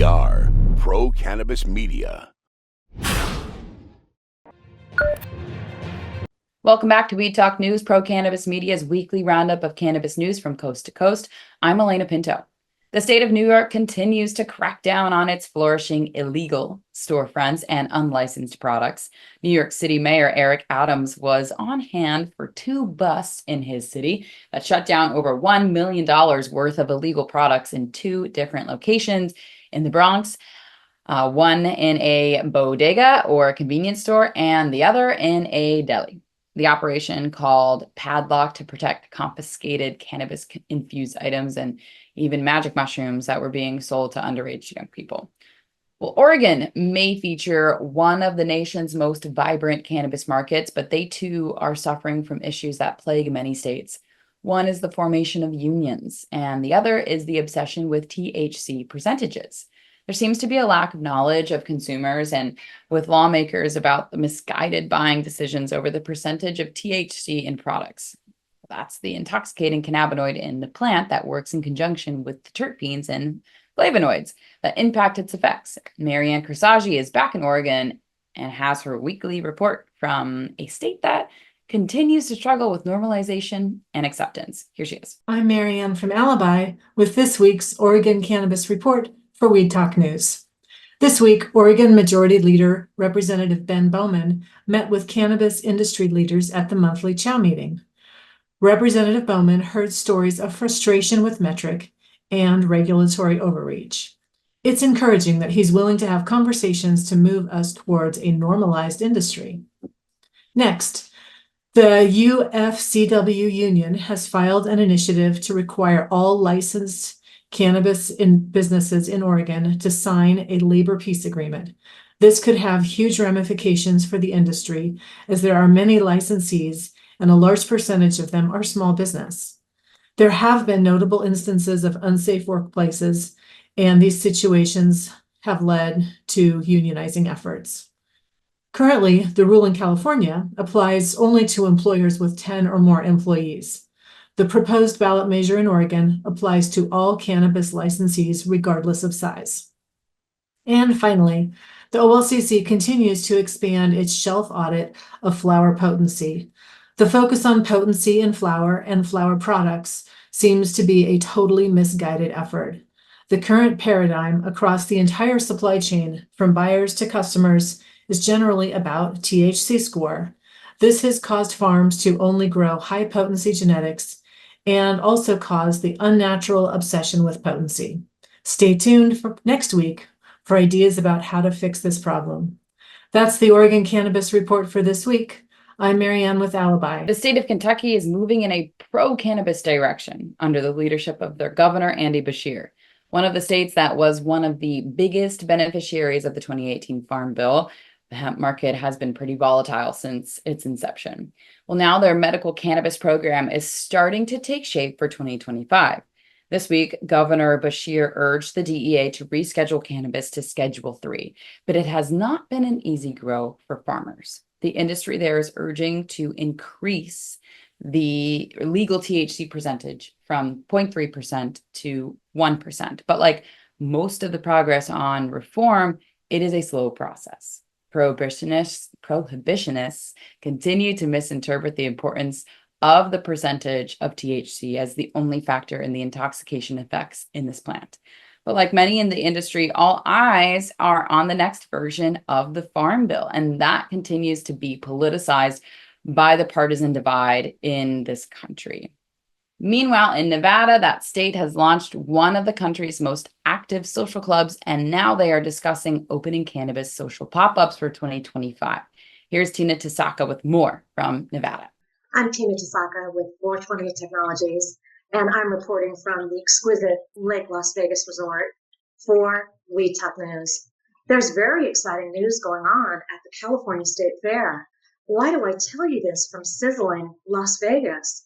We are Pro Cannabis Media. Welcome back to Weed Talk News, Pro Cannabis Media's weekly roundup of cannabis news from coast to coast. I'm Alaina Pinto. The state of New York continues to crack down on its flourishing illegal storefronts and unlicensed products. New York City Mayor Eric Adams was on hand for 2 busts in his city that shut down over $1 million worth of illegal products in 2 different locations in the Bronx. One in a bodega or a convenience store and the other in a deli. The operation, called Padlock, to protect confiscated cannabis-infused items and even magic mushrooms that were being sold to underage young people. Well, Oregon may feature one of the nation's most vibrant cannabis markets, but they too are suffering from issues that plague many states. One is the formation of unions, and the other is the obsession with THC percentages. There seems to be a lack of knowledge of consumers and with lawmakers about the misguided buying decisions over the percentage of THC in products. That's the intoxicating cannabinoid in the plant that works in conjunction with the terpenes and flavonoids that impact its effects. Marianne Cursetjee is back in Oregon and has her weekly report from a state that continues to struggle with normalization and acceptance. Here she is. I'm Marianne from Alibi with this week's Oregon Cannabis Report for Weed Talk News. This week, Oregon Majority Leader Representative Ben Bowman met with cannabis industry leaders at the monthly CHOW meeting. Representative Bowman heard stories of frustration with metric and regulatory overreach. It's encouraging that he's willing to have conversations to move us towards a normalized industry. Next, the UFCW union has filed an initiative to require all licensed cannabis businesses in Oregon to sign a labor peace agreement. This could have huge ramifications for the industry, as there are many licensees and a large percentage of them are small business. There have been notable instances of unsafe workplaces, and these situations have led to unionizing efforts. Currently, the rule in California applies only to employers with 10 or more employees. The proposed ballot measure in Oregon applies to all cannabis licensees regardless of size. And finally, the OLCC continues to expand its shelf audit of flower potency. The focus on potency in flower and flower products seems to be a totally misguided effort. The current paradigm across the entire supply chain, from buyers to customers, is generally about THC score. This has caused farms to only grow high potency genetics and also caused the unnatural obsession with potency. Stay tuned for next week for ideas about how to fix this problem. That's the Oregon Cannabis Report for this week. I'm Marianne with Alibi. The state of Kentucky is moving in a pro-cannabis direction under the leadership of their governor, Andy Beshear. One of the states that was one of the biggest beneficiaries of the 2018 Farm Bill. The hemp market has been pretty volatile since its inception. Well, now their medical cannabis program is starting to take shape for 2025. This week, Governor Beshear urged the DEA to reschedule cannabis to Schedule 3, but it has not been an easy grow for farmers. The industry there is urging to increase the legal THC percentage from 0.3% to 1%. But like most of the progress on reform, it is a slow process. Prohibitionists continue to misinterpret the importance of the percentage of THC as the only factor in the intoxication effects in this plant. But like many in the industry, all eyes are on the next version of the Farm Bill, and that continues to be politicized by the partisan divide in this country. Meanwhile, in Nevada, that state has launched one of the country's most active social clubs, and now they are discussing opening cannabis social pop-ups for 2025. Here's Tina Tasaka with more from Nevada. I'm Tina Tasaka with 420 Technologies, and I'm reporting from the exquisite Lake Las Vegas Resort for Weed Talk News. There's very exciting news going on at the California State Fair. Why do I tell you this from sizzling Las Vegas?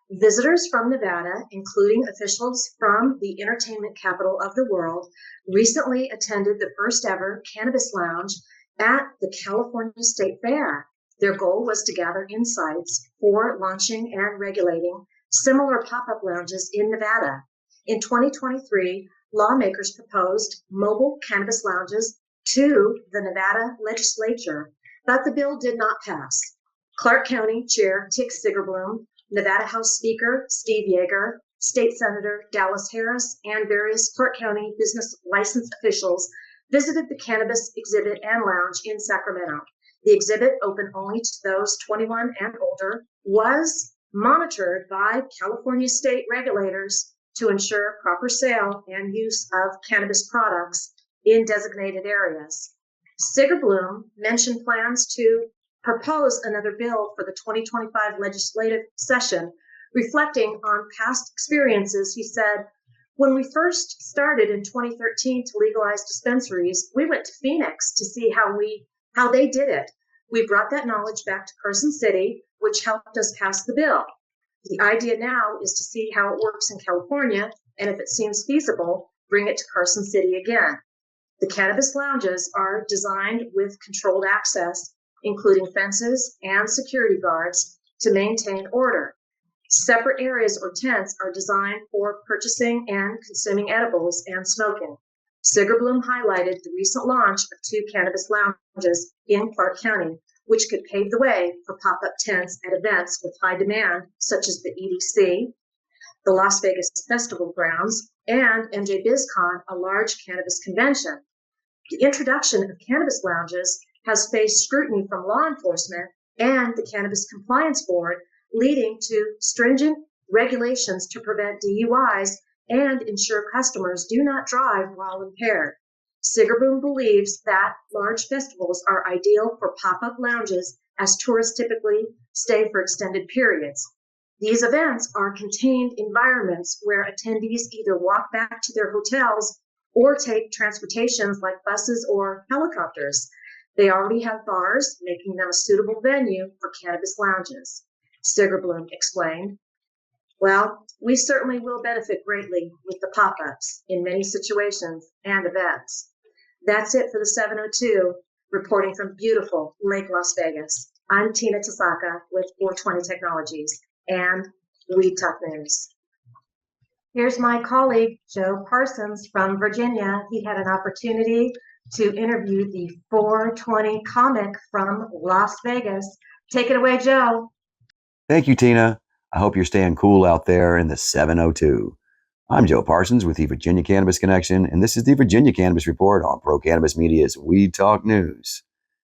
Visitors from Nevada, including officials from the entertainment capital of the world, recently attended the first ever Cannabis Lounge at the California State Fair. Their goal was to gather insights for launching and regulating similar pop-up lounges in Nevada. In 2023, lawmakers proposed mobile cannabis lounges to the Nevada legislature, but the bill did not pass. Clark County Chair Tick Sigerbloom, Nevada House Speaker Steve Yeager, State Senator Dallas Harris, and various Clark County business license officials visited the cannabis exhibit and lounge in Sacramento. The exhibit, open only to those 21 and older, was monitored by California state regulators to ensure proper sale and use of cannabis products in designated areas. Sigerbloom mentioned plans to propose another bill for the 2025 legislative session. Reflecting on past experiences, he said, when we first started in 2013 to legalize dispensaries, we went to Phoenix to see how they did it. We brought that knowledge back to Carson City, which helped us pass the bill. The idea now is to see how it works in California, and if it seems feasible, bring it to Carson City again. The cannabis lounges are designed with controlled access, including fences and security guards to maintain order. Separate areas or tents are designed for purchasing and consuming edibles and smoking. Sigerbloom highlighted the recent launch of 2 cannabis lounges in Clark County, which could pave the way for pop-up tents at events with high demand, such as the EDC, the Las Vegas Festival Grounds, and MJ BizCon, a large cannabis convention. The introduction of cannabis lounges has faced scrutiny from law enforcement and the Cannabis Compliance Board, leading to stringent regulations to prevent DUIs and ensure customers do not drive while impaired. Sigerbloom believes that large festivals are ideal for pop-up lounges as tourists typically stay for extended periods. These events are contained environments where attendees either walk back to their hotels or take transportations like buses or helicopters. They already have bars, making them a suitable venue for cannabis lounges. Sigerbloom explained, well, we certainly will benefit greatly with the pop-ups in many situations and events. That's it for the 702, reporting from beautiful Lake Las Vegas. I'm Tina Tasaka with 420 Technologies and Weed Talk News. Here's my colleague, Joe Parsons from Virginia. He had an opportunity to interview the 420 comic from Las Vegas. Take it away, Joe. Thank you, Tina. I hope you're staying cool out there in the 702. I'm Joe Parsons with the Virginia Cannabis Connection, and this is the Virginia Cannabis Report on Pro Cannabis Media's Weed Talk News.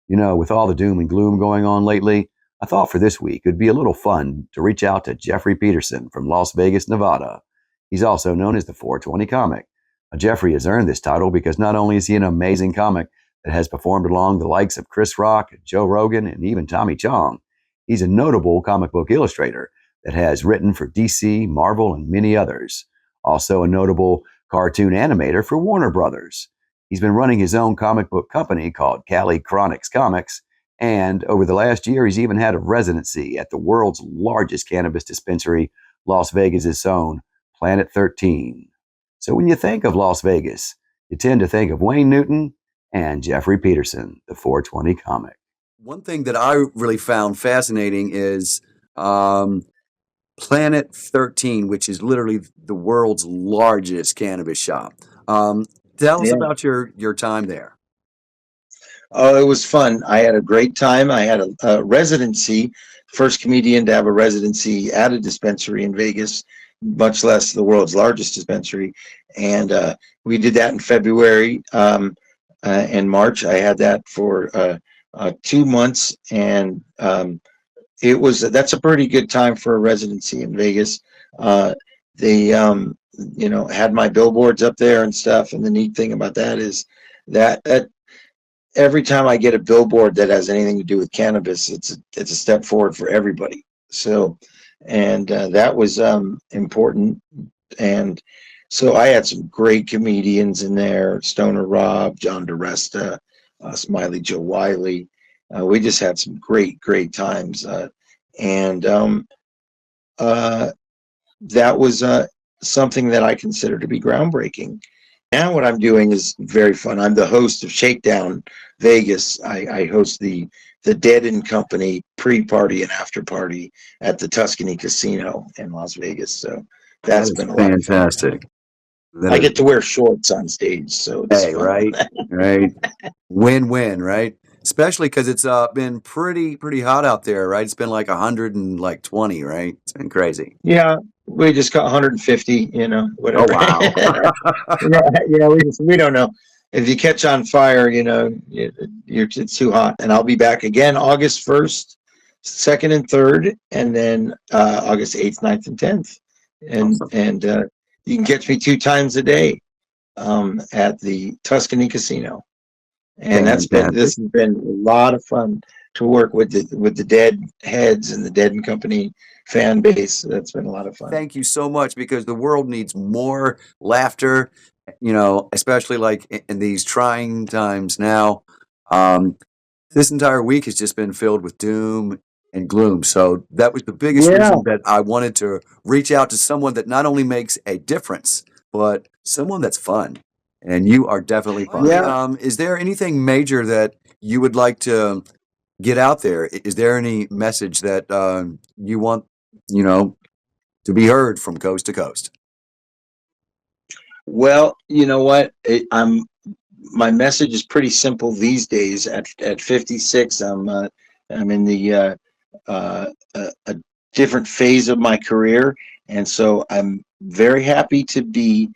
You know, with all the doom and gloom going on lately, I thought for this week it'd be a little fun to reach out to Jeffrey Peterson from Las Vegas, Nevada. He's also known as the 420 Comic. Now, Jeffrey has earned this title because not only is he an amazing comic that has performed along the likes of Chris Rock, Joe Rogan, and even Tommy Chong, he's a notable comic book illustrator that has written for DC, Marvel, and many others. Also a notable cartoon animator for Warner Brothers. He's been running his own comic book company called Cali Chronics Comics, and over the last year, he's even had a residency at the world's largest cannabis dispensary, Las Vegas' own Planet 13. So when you think of Las Vegas, you tend to think of Wayne Newton and Jeffrey Peterson, the 420 Comic. One thing that I really found fascinating is Planet 13, which is literally the world's largest cannabis shop. Tell us about your time there. Oh, it was fun. I had a great time. I had a residency, first comedian to have a residency at a dispensary in Vegas, much less the world's largest dispensary. And we did that in February and March. I had that for 2 months, and that's a pretty good time for a residency in Vegas. They had my billboards up there and stuff. And the neat thing about that is that every time I get a billboard that has anything to do with cannabis, it's a step forward for everybody. So, and that was important. And so I had some great comedians in there: Stoner Rob, John DeResta, Smiley Joe Wiley. We just had some great times. That was something that I consider to be groundbreaking. Now what I'm doing is very fun. I'm the host of Shakedown Vegas. I host the Dead and Company pre-party and after party at the Tuscany Casino in Las Vegas. So that's been a lot of fun. Fantastic. I get to wear shorts on stage, so it's Hey, fun. right. Win-win, right? Especially because it's been pretty hot out there, right? It's been like 120, right? It's been crazy. Yeah, we just got 150, whatever. Oh, wow. We don't know. If you catch on fire, it's too hot. And I'll be back again August 1st, 2nd and 3rd, and then August 8th, 9th, and 10th. Awesome. And you can catch me 2 times a day at the Tuscany Casino. And this has been a lot of fun to work with the Dead Heads and the Dead and Company fan base. That's been a lot of fun. Thank you so much, because the world needs more laughter, especially like in these trying times now. This entire week has just been filled with doom and gloom. So that was the biggest reason that I wanted to reach out to someone that not only makes a difference, but someone that's fun. And you are definitely fun. Yeah. Is there anything major that you would like to get out there? Is there any message that you want, to be heard from coast to coast? Well, you know what? My message is pretty simple these days. At 56, I'm in the a different phase of my career, and so I'm very happy to be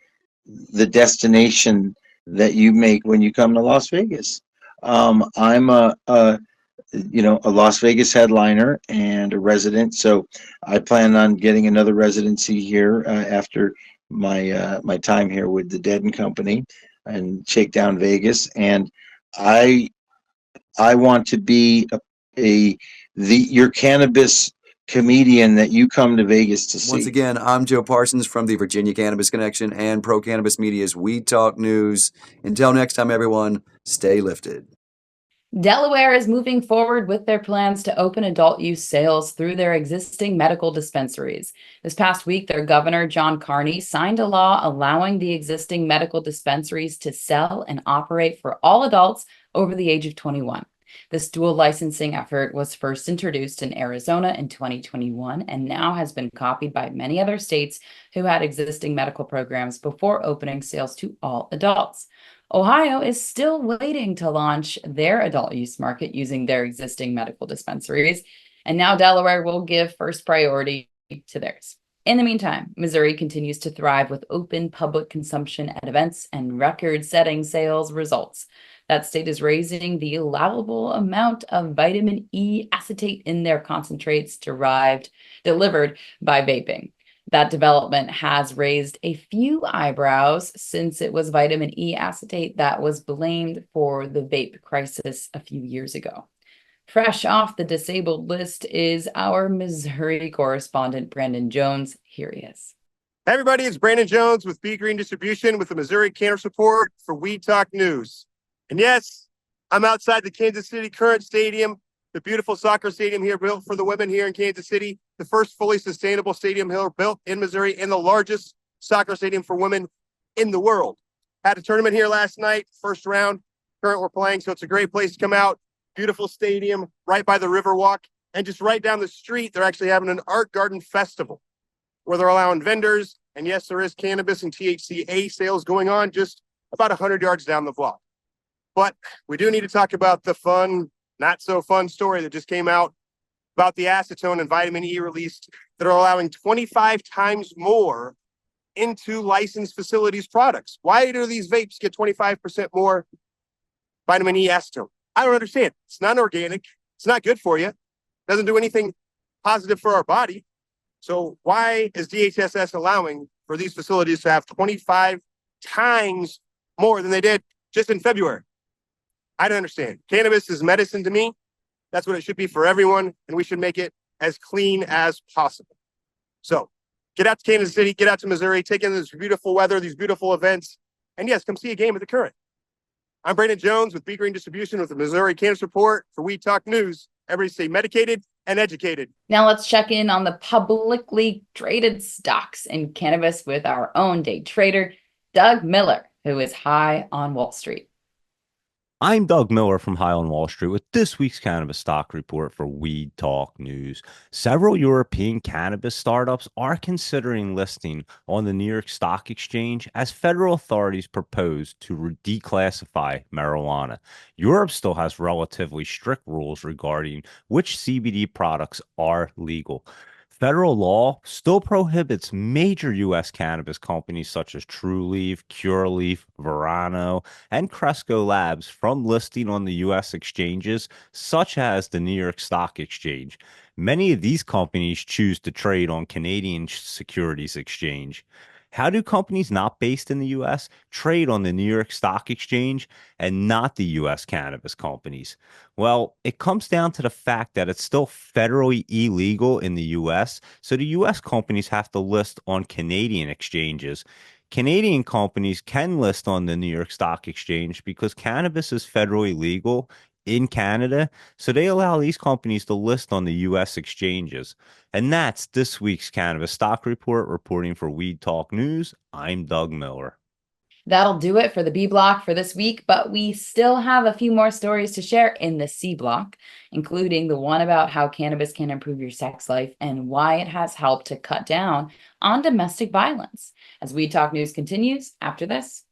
the destination that you make when you come to Las Vegas. I'm a Las Vegas headliner and a resident, so I plan on getting another residency here after my time here with the Dead and Company and Shakedown Vegas, and I want to be your cannabis comedian that you come to Vegas to see. Once again, I'm Joe Parsons from the Virginia Cannabis Connection and Pro Cannabis Media's Weed Talk News. Until next time, everyone, stay lifted. Delaware is moving forward with their plans to open adult use sales through their existing medical dispensaries. This past week, their governor, John Carney, signed a law allowing the existing medical dispensaries to sell and operate for all adults over the age of 21. This dual licensing effort was first introduced in Arizona in 2021 and now has been copied by many other states who had existing medical programs before opening sales to all adults. Ohio is still waiting to launch their adult use market using their existing medical dispensaries, and now Delaware will give first priority to theirs. In the meantime, Missouri continues to thrive with open public consumption at events and record-setting sales results. That state is raising the allowable amount of vitamin E acetate in their concentrates delivered by vaping. That development has raised a few eyebrows since it was vitamin E acetate that was blamed for the vape crisis a few years ago. Fresh off the disabled list is our Missouri correspondent, Brandon Jones. Here he is. Hey everybody, it's Brandon Jones with B Green Distribution with the Missouri Cannabis Report for Weed Talk News. And yes, I'm outside the Kansas City Current Stadium, the beautiful soccer stadium here built for the women here in Kansas City, the first fully sustainable stadium here built in Missouri, and the largest soccer stadium for women in the world. Had a tournament here last night, first round. Current we're playing, so it's a great place to come out. Beautiful stadium, right by the Riverwalk. And just right down the street, they're actually having an art garden festival where they're allowing vendors. And yes, there is cannabis and THCA sales going on just about 100 yards down the block. But we do need to talk about the fun, not so fun story that just came out about the acetone and vitamin E released that are allowing 25 times more into licensed facilities products. Why do these vapes get 25% more vitamin E acetone? I don't understand. It's not organic. It's not good for you. It doesn't do anything positive for our body. So why is DHSS allowing for these facilities to have 25 times more than they did just in February? I don't understand. Cannabis is medicine to me. That's what it should be for everyone, and we should make it as clean as possible. So get out to Kansas City, get out to Missouri, take in this beautiful weather, these beautiful events, and yes, come see a game at the Current. I'm Brandon Jones with B Green Distribution with the Missouri Cannabis Report for Weed Talk News. Everybody stay medicated and educated. Now let's check in on the publicly traded stocks in cannabis with our own day trader, Doug Miller, who is high on Wall Street. I'm Doug Miller from High on Wall Street with this week's cannabis stock report for Weed Talk News. Several European cannabis startups are considering listing on the New York Stock Exchange as federal authorities propose to declassify marijuana. Europe still has relatively strict rules regarding which CBD products are legal. Federal law still prohibits major U.S. cannabis companies such as Trulieve, Curaleaf, Verano, and Cresco Labs from listing on the U.S. exchanges, such as the New York Stock Exchange. Many of these companies choose to trade on Canadian Securities Exchange. How do companies not based in the U.S. trade on the New York Stock Exchange and not the U.S. cannabis companies? Well, it comes down to the fact that it's still federally illegal in the US, so the US companies have to list on Canadian exchanges. Canadian companies can list on the New York Stock Exchange because cannabis is federally legal in Canada, so they allow these companies to list on the US exchanges. And that's this week's Cannabis Stock Report. Reporting for Weed Talk News, I'm Doug Miller. That'll do it for the B block for this week, but we still have a few more stories to share in the C block, including the one about how cannabis can improve your sex life and why it has helped to cut down on domestic violence. As Weed Talk News continues after this.